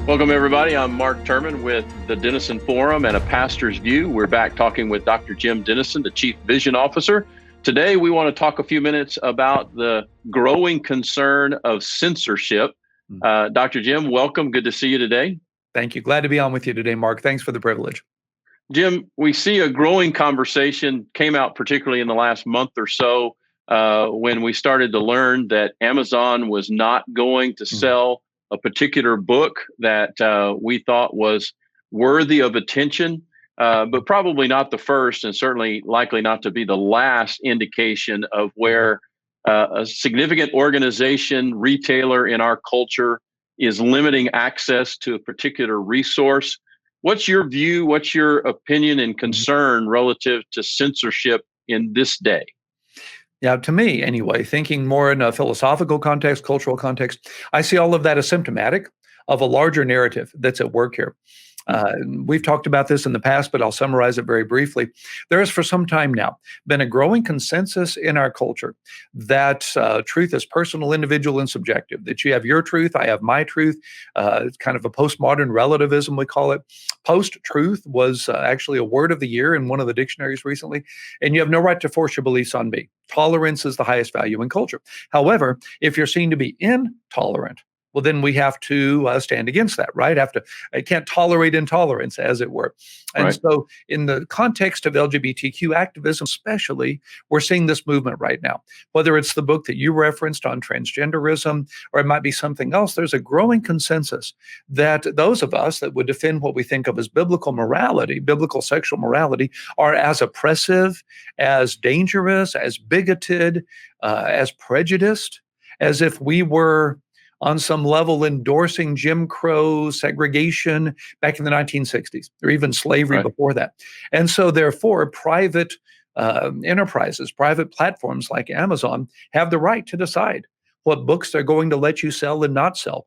Welcome, everybody. I'm Mark Turman with the Denison Forum and A Pastor's View. We're back talking with Dr. Jim Denison, the Chief Vision Officer. Today, we want to talk a few minutes about the growing concern of censorship. Dr. Jim, welcome. Good to see you today. Thank you. Glad to be on with you today, Mark. Thanks for the privilege. Jim, we see a growing conversation came out particularly in the last month or so when we started to learn that Amazon was not going to sell a particular book that we thought was worthy of attention, but probably not the first and certainly likely not to be the last indication of where a significant organization, retailer in our culture is limiting access to a particular resource. What's your view? What's your opinion and concern relative to censorship in this day? Yeah, to me, anyway, thinking more in a philosophical context, cultural context, I see all of that as symptomatic of a larger narrative that's at work here. We've talked about this in the past, but I'll summarize it very briefly. There has for some time now been a growing consensus in our culture that truth is personal, individual, and subjective, that you have your truth, I have my truth. It's kind of a postmodern relativism, we call it. Post-truth was actually a word of the year in one of the dictionaries recently, and you have no right to force your beliefs on me. Tolerance is the highest value in culture. However, if you're seen to be intolerant, well, then we have to stand against that, right? I can't tolerate intolerance, as it were. And so in the context of LGBTQ activism especially, we're seeing this movement right now. Whether it's the book that you referenced on transgenderism, or it might be something else, there's a growing consensus that those of us that would defend what we think of as biblical morality, biblical sexual morality, are as oppressive, as dangerous, as bigoted, as prejudiced, as if we were on some level endorsing Jim Crow segregation back in the 1960s, or even slavery before that. And so therefore, private enterprises, private platforms like Amazon have the right to decide what books they're going to let you sell and not sell.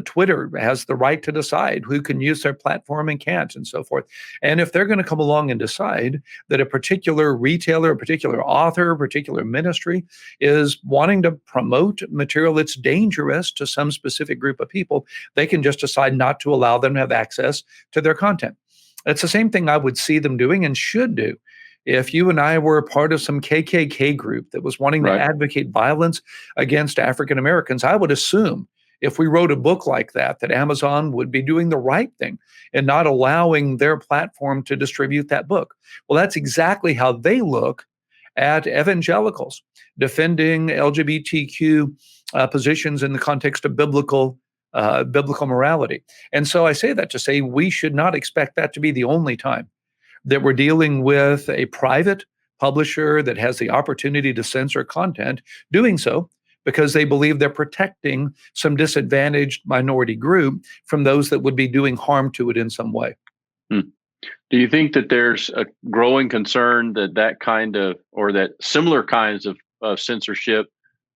Twitter has the right to decide who can use their platform and can't, and so forth. And if they're going to come along and decide that a particular retailer, a particular author, a particular ministry is wanting to promote material that's dangerous to some specific group of people, they can just decide not to allow them to have access to their content. It's the same thing I would see them doing and should do. If you and I were a part of some KKK group that was wanting to advocate violence against African Americans, I would assume if we wrote a book like that Amazon would be doing the right thing and not allowing their platform to distribute that book. Well, that's exactly how they look at evangelicals defending LGBTQ positions in the context of biblical morality. And so I say that to say we should not expect that to be the only time that we're dealing with a private publisher that has the opportunity to censor content, doing so because they believe they're protecting some disadvantaged minority group from those that would be doing harm to it in some way. Do you think that there's a growing concern that kind of, or that similar kinds of censorship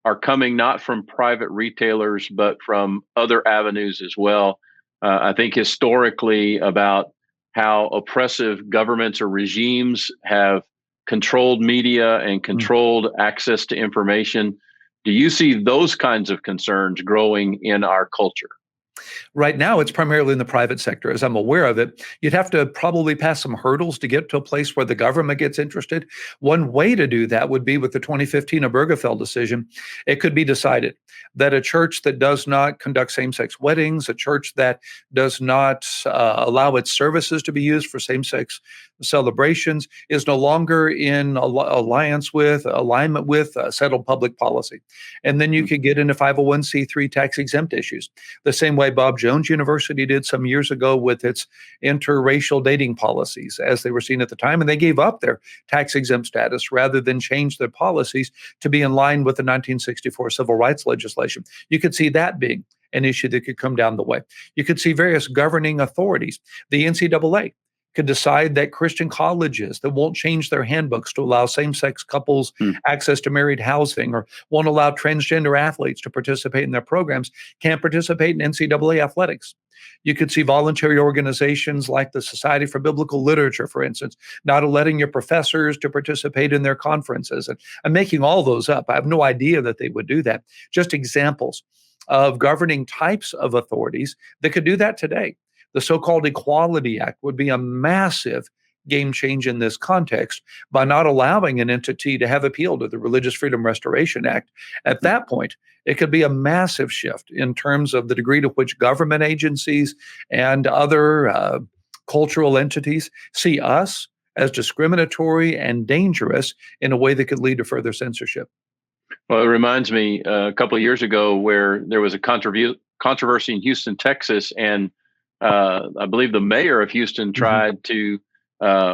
are coming not from private retailers, but from other avenues as well? I think historically about how oppressive governments or regimes have controlled media and controlled access to information. Do you see those kinds of concerns growing in our culture? Right now, it's primarily in the private sector. As I'm aware of it, you'd have to probably pass some hurdles to get to a place where the government gets interested. One way to do that would be with the 2015 Obergefell decision. It could be decided that a church that does not conduct same-sex weddings, a church that does not allow its services to be used for same-sex celebrations, is no longer in alignment with settled public policy. And then you could get into 501c3 tax-exempt issues, the same way Bob Jones University did some years ago with its interracial dating policies as they were seen at the time. And they gave up their tax-exempt status rather than change their policies to be in line with the 1964 civil rights legislation. You could see that being an issue that could come down the way. You could see various governing authorities, the NCAA, could decide that Christian colleges that won't change their handbooks to allow same-sex couples access to married housing, or won't allow transgender athletes to participate in their programs, can't participate in NCAA athletics. You could see voluntary organizations like the Society for Biblical Literature, for instance, not letting your professors to participate in their conferences. And I'm making all those up. I have no idea that they would do that. Just examples of governing types of authorities that could do that today. The so-called Equality Act would be a massive game change in this context by not allowing an entity to have appeal to the Religious Freedom Restoration Act. At that point, it could be a massive shift in terms of the degree to which government agencies and other cultural entities see us as discriminatory and dangerous in a way that could lead to further censorship. Well, it reminds me a couple of years ago where there was a controversy in Houston, Texas, and I believe the mayor of Houston tried to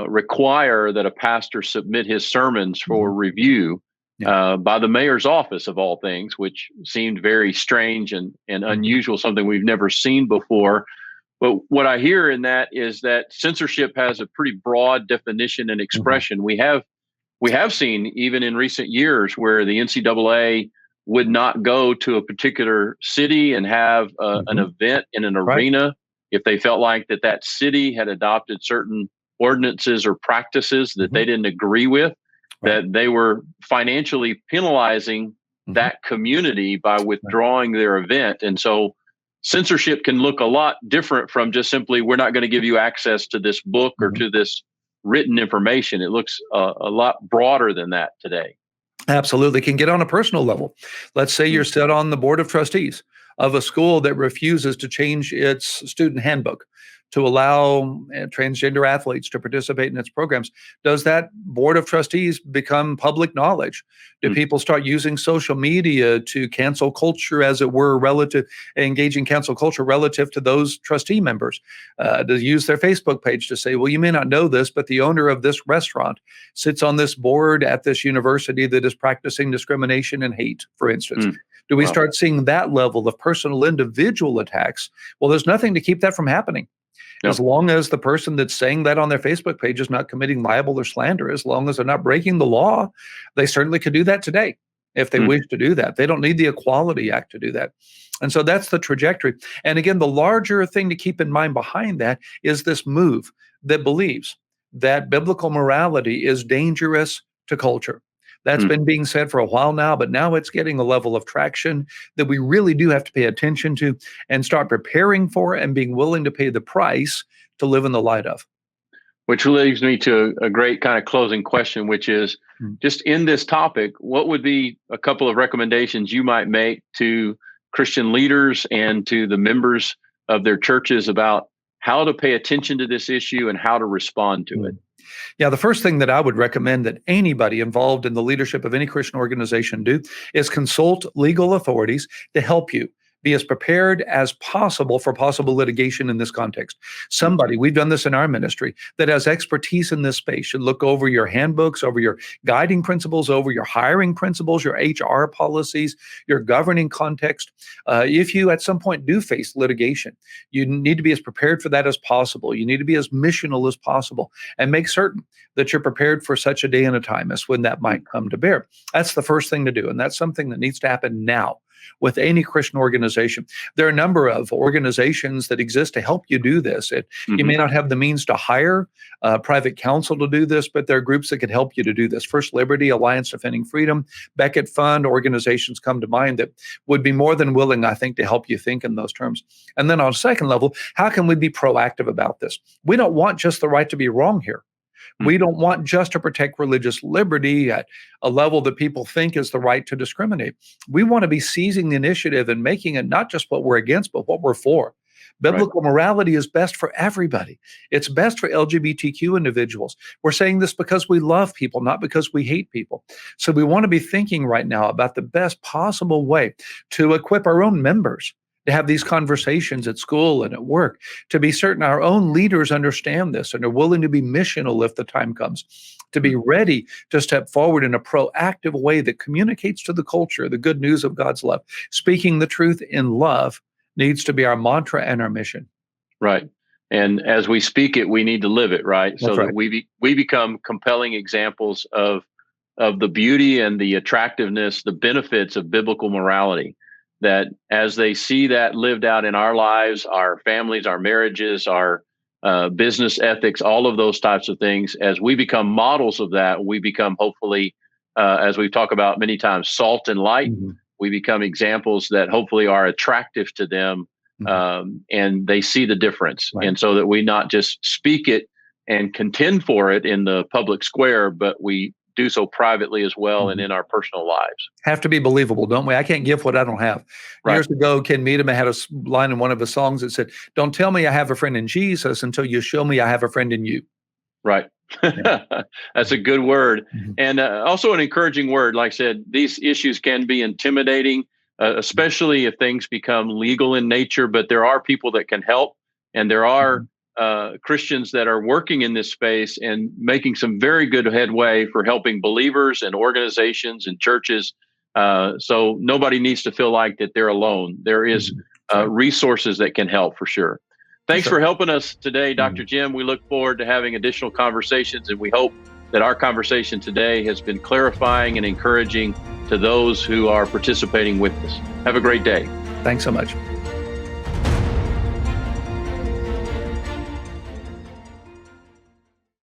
require that a pastor submit his sermons for review by the mayor's office, of all things, which seemed very strange and unusual, something we've never seen before. But what I hear in that is that censorship has a pretty broad definition and expression. We have seen even in recent years where the NCAA would not go to a particular city and have an event in an arena if they felt like that city had adopted certain ordinances or practices that they didn't agree with, that they were financially penalizing that community by withdrawing their event. And so censorship can look a lot different from just simply, we're not going to give you access to this book or to this written information. It looks a lot broader than that today. Absolutely. Can get on a personal level. Let's say you're set on the board of trustees of a school that refuses to change its student handbook to allow transgender athletes to participate in its programs. Does that board of trustees become public knowledge? Do people start using social media to cancel culture, as it were, engaging cancel culture relative to those trustee members? To use their Facebook page to say, well, you may not know this, but the owner of this restaurant sits on this board at this university that is practicing discrimination and hate, for instance. Do we start seeing that level of personal individual attacks? Well, there's nothing to keep that from happening. As long as the person that's saying that on their Facebook page is not committing libel or slander, as long as they're not breaking the law, they certainly could do that today if they wish to do that. They don't need the Equality Act to do that. And so that's the trajectory. And again, the larger thing to keep in mind behind that is this move that believes that biblical morality is dangerous to culture. That's been being said for a while now, but now it's getting a level of traction that we really do have to pay attention to and start preparing for and being willing to pay the price to live in the light of. Which leads me to a great kind of closing question, which is just in this topic, what would be a couple of recommendations you might make to Christian leaders and to the members of their churches about how to pay attention to this issue and how to respond to it? Yeah, the first thing that I would recommend that anybody involved in the leadership of any Christian organization do is consult legal authorities to help you be as prepared as possible for possible litigation in this context. Somebody, we've done this in our ministry, that has expertise in this space should look over your handbooks, over your guiding principles, over your hiring principles, your HR policies, your governing context. If you at some point do face litigation, you need to be as prepared for that as possible. You need to be as missional as possible and make certain that you're prepared for such a day and a time as when that might come to bear. That's the first thing to do. And that's something that needs to happen now with any Christian organization. There are a number of organizations that exist to help you do this. You may not have the means to hire private counsel to do this, but there are groups that can help you to do this. First Liberty, Alliance Defending Freedom, Beckett Fund, organizations come to mind that would be more than willing, I think, to help you think in those terms. And then on a second level, how can we be proactive about this? We don't want just the right to be wrong here. We don't want just to protect religious liberty at a level that people think is the right to discriminate. We want to be seizing the initiative and making it not just what we're against, but what we're for. Biblical morality is best for everybody. It's best for LGBTQ individuals. We're saying this because we love people, not because we hate people. So we want to be thinking right now about the best possible way to equip our own members to have these conversations at school and at work, to be certain our own leaders understand this and are willing to be missional if the time comes, to be ready to step forward in a proactive way that communicates to the culture the good news of God's love. Speaking the truth in love needs to be our mantra and our mission. Right. And as we speak it, we need to live it, right? That's so right. that we become compelling examples of the beauty and the attractiveness, the benefits of biblical morality. That as they see that lived out in our lives, our families, our marriages, our business ethics, all of those types of things, as we become models of that, we become hopefully, as we talk about many times, salt and light. we become examples that hopefully are attractive to them, and they see the difference. Right. And so that we not just speak it and contend for it in the public square, but we do so privately as well and in our personal lives. Have to be believable, don't we? I can't give what I don't have. Right. Years ago, Ken Meadam had a line in one of his songs that said, "Don't tell me I have a friend in Jesus until you show me I have a friend in you." Right. Yeah. That's a good word. And also an encouraging word. Like I said, these issues can be intimidating, especially if things become legal in nature, but there are people that can help. And there are Christians that are working in this space and making some very good headway for helping believers and organizations and churches. So nobody needs to feel like that they're alone. There is resources that can help for sure. Thanks for helping us today, Dr. Jim. We look forward to having additional conversations, and we hope that our conversation today has been clarifying and encouraging to those who are participating with us. Have a great day. Thanks so much.